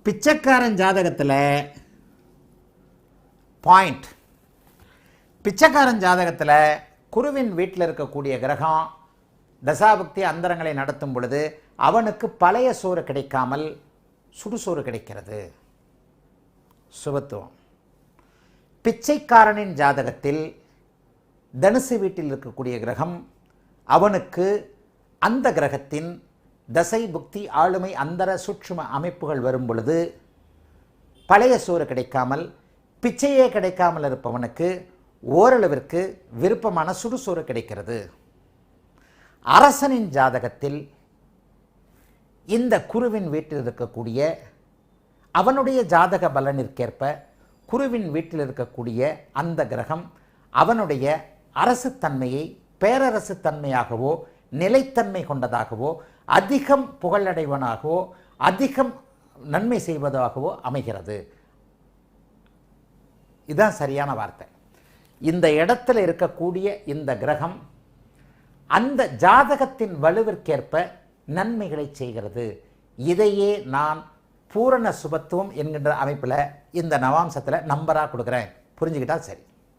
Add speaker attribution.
Speaker 1: பிச்சைக்காரன் ஜாதகத்தில் பாயிண்ட், பிச்சைக்காரன் ஜாதகத்தில் குருவின் வீட்டில் இருக்கக்கூடிய கிரகம் தசாபக்தி அந்தரங்களை நடத்தும் பொழுது அவனுக்கு பழைய சோறு கிடைக்காமல் சுடுசோறு கிடைக்கிறது. சுபத்துவம். பிச்சைக்காரனின் ஜாதகத்தில் தனுசு வீட்டில் இருக்கக்கூடிய கிரகம் அவனுக்கு அந்த கிரகத்தின் தசை புக்தி ஆளுமை அந்தர சூட்சும அமைப்புகள் வரும் பொழுது பழைய சோறு கிடைக்காமல் பிச்சையே கிடைக்காமல் இருப்பவனுக்கு ஓரளவிற்கு விருப்பமான சுடுசோறு கிடைக்கிறது. அரசனின் ஜாதகத்தில் இந்த குருவின் வீட்டில் இருக்கக்கூடிய அவனுடைய ஜாதக பலனிற்கேற்ப குருவின் வீட்டில் இருக்கக்கூடிய அந்த கிரகம் அவனுடைய அரசு தன்மையை பேரரசு தன்மையாகவோ நிலைத்தன்மை கொண்டதாகவோ அதிகம் புகழடைவனாகவோ அதிகம் நன்மை செய்வதாகவோ அமைகிறது. இதுதான் சரியான வார்த்தை. இந்த இடத்துல இருக்கக்கூடிய இந்த கிரகம் அந்த ஜாதகத்தின் வலுவிற்கேற்ப நன்மைகளை செய்கிறது. இதையே நான் பூரண சுபத்துவம் என்கின்ற அமைப்பில் இந்த நவாம்சத்தில் நம்பராக கொடுக்குறேன். புரிஞ்சுக்கிட்டா சரி.